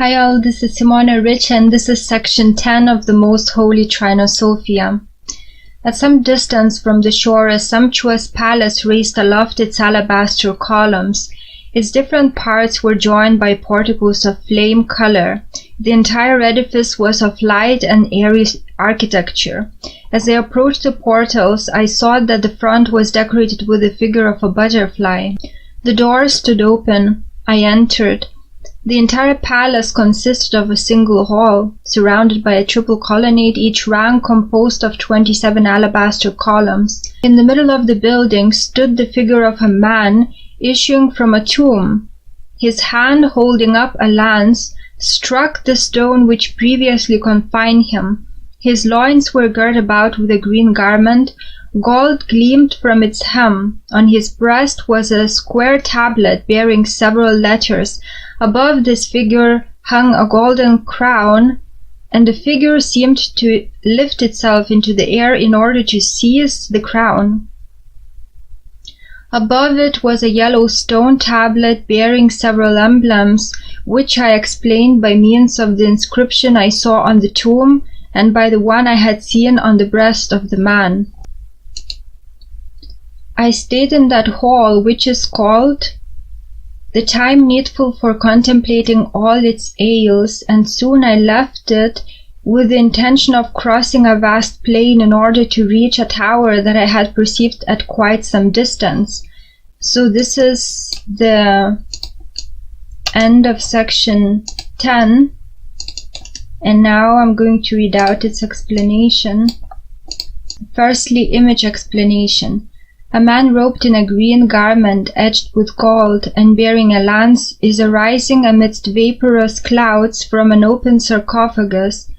Hi all, this is Simona Rich and this is section 10 of the Most Holy TRINOSOPHIA. At some distance from the shore, a sumptuous palace raised aloft its alabaster columns. Its different parts were joined by porticos of flame color. The entire edifice was of light and airy architecture. As I approached the portals, I saw that the front was decorated with the figure of a butterfly. The doors stood open. I entered. The entire palace consisted of a single hall, surrounded by a triple colonnade, each rank composed of 27 alabaster columns. In the middle of the building stood the figure of a man issuing from a tomb. His hand, holding up a lance, struck the stone which previously confined him. His loins were girt about with a green garment. Gold gleamed from its hem. On his breast was a square tablet bearing several letters. Above this figure hung a golden crown, and the figure seemed to lift itself into the air in order to seize the crown. Above it was a yellow stone tablet bearing several emblems, which I explained by means of the inscription I saw on the tomb and by the one I had seen on the breast of the man. I stayed in that hall, which is called the time needful for contemplating all its ails, and soon I left it with the intention of crossing a vast plain in order to reach a tower that I had perceived at quite some distance. So this is the end of section 10, and now I'm going to read out its explanation. Firstly, image explanation. A man robed in a green garment edged with gold and bearing a lance is arising amidst vaporous clouds from an open sarcophagus.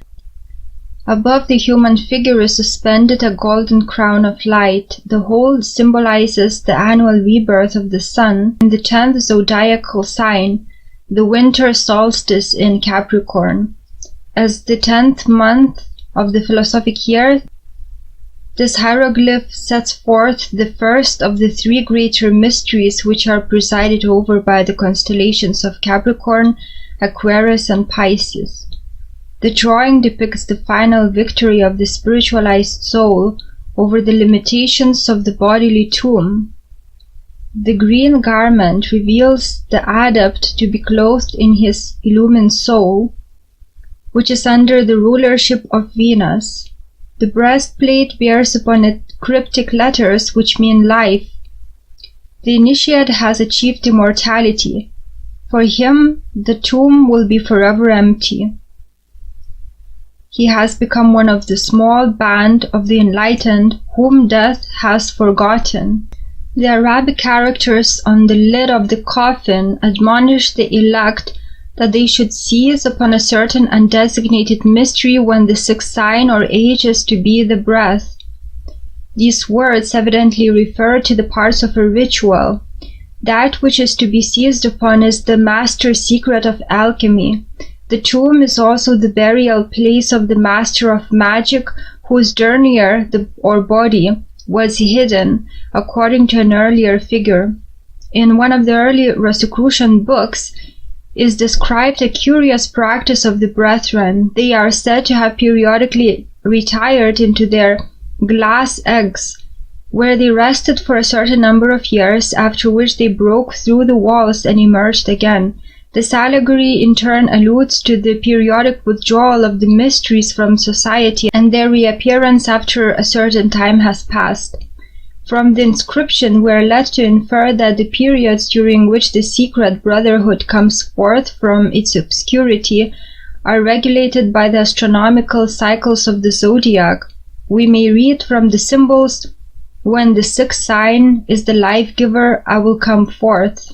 Above the human figure is suspended a golden crown of light. The whole symbolizes the annual rebirth of the sun in the 10th zodiacal sign, the winter solstice in Capricorn. As the 10th month of the philosophic year, this hieroglyph sets forth the first of the three greater mysteries which are presided over by the constellations of Capricorn, Aquarius, and Pisces. The drawing depicts the final victory of the spiritualized soul over the limitations of the bodily tomb. The green garment reveals the adept to be clothed in his illumined soul, which is under the rulership of Venus. The breastplate bears upon it cryptic letters which mean life. The initiate has achieved immortality. For him, the tomb will be forever empty. He has become one of the small band of the enlightened whom death has forgotten. The Arabic characters on the lid of the coffin admonish the elect that they should seize upon a certain undesignated mystery when the sixth sign or age is to be the breath. These words evidently refer to the parts of a ritual. That which is to be seized upon is the master secret of alchemy. The tomb is also the burial place of the master of magic, whose denier, or body, was hidden, according to an earlier figure. In one of the early Rosicrucian books is described a curious practice of the brethren. They are said to have periodically retired into their glass eggs, where they rested for a certain number of years, after which they broke through the walls and emerged again. This allegory in turn alludes to the periodic withdrawal of the mysteries from society and their reappearance after a certain time has passed. From the inscription we are led to infer that the periods during which the secret brotherhood comes forth from its obscurity are regulated by the astronomical cycles of the zodiac. We may read from the symbols, "When the sixth sign is the life-giver, I will come forth."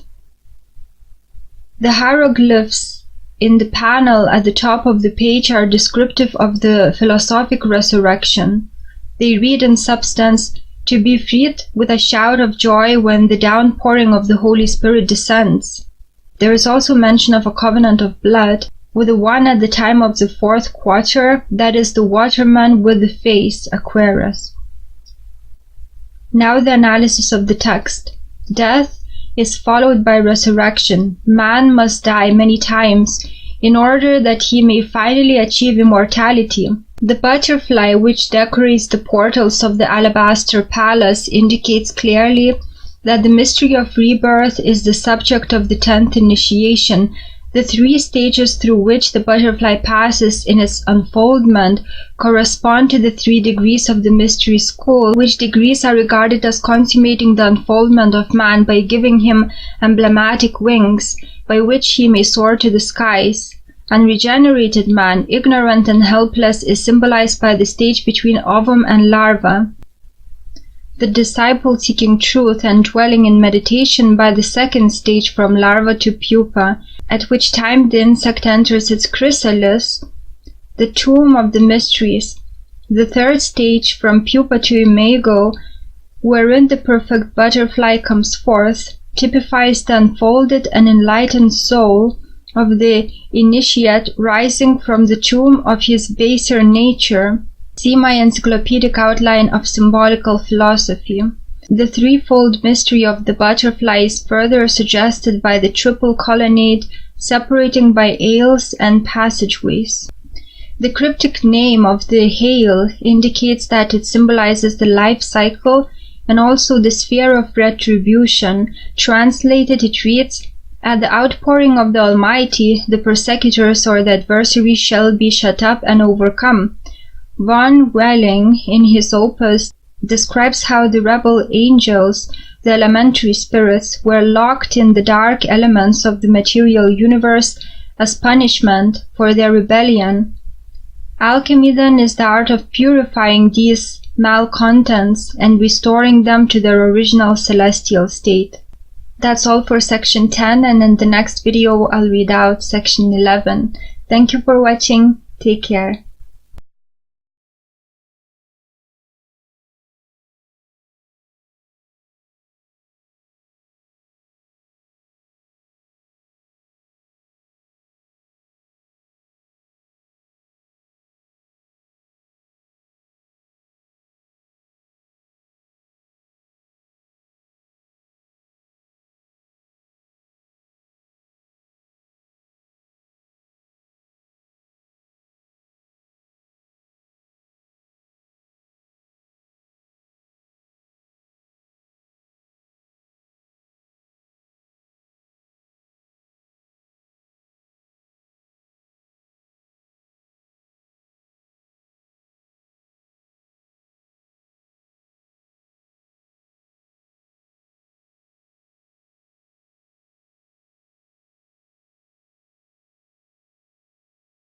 The hieroglyphs in the panel at the top of the page are descriptive of the philosophic resurrection. They read in substance, "To be freed with a shout of joy when the downpouring of the Holy Spirit descends." There is also mention of a covenant of blood, with the one at the time of the 4th quarter, that is the waterman with the face, Aquarius. Now the analysis of the text. Death is followed by resurrection. Man must die many times in order that he may finally achieve immortality. The butterfly which decorates the portals of the alabaster palace indicates clearly that the mystery of rebirth is the subject of the 10th initiation. The 3 stages through which the butterfly passes in its unfoldment correspond to the 3 degrees of the mystery school, which degrees are regarded as consummating the unfoldment of man by giving him emblematic wings, by which he may soar to the skies. Unregenerated man, ignorant and helpless, is symbolized by the stage between ovum and larva. The disciple seeking truth and dwelling in meditation by the 2nd stage from larva to pupa, at which time the insect enters its chrysalis, the tomb of the mysteries. The 3rd stage from pupa to imago, wherein the perfect butterfly comes forth, typifies the unfolded and enlightened soul of the initiate rising from the tomb of his baser nature. See my encyclopedic outline of symbolical philosophy. The threefold mystery of the butterfly is further suggested by the triple colonnade separating by aisles and passageways. The cryptic name of the hail indicates that it symbolizes the life cycle and also the sphere of retribution. Translated, it reads, "At the outpouring of the Almighty, the persecutors or the adversaries shall be shut up and overcome." Von Welling, in his opus, describes how the rebel angels, the elementary spirits, were locked in the dark elements of the material universe as punishment for their rebellion. Alchemy, then, is the art of purifying these malcontents and restoring them to their original celestial state. That's all for section 10, and in the next video I'll read out section 11. Thank you for watching. Take care.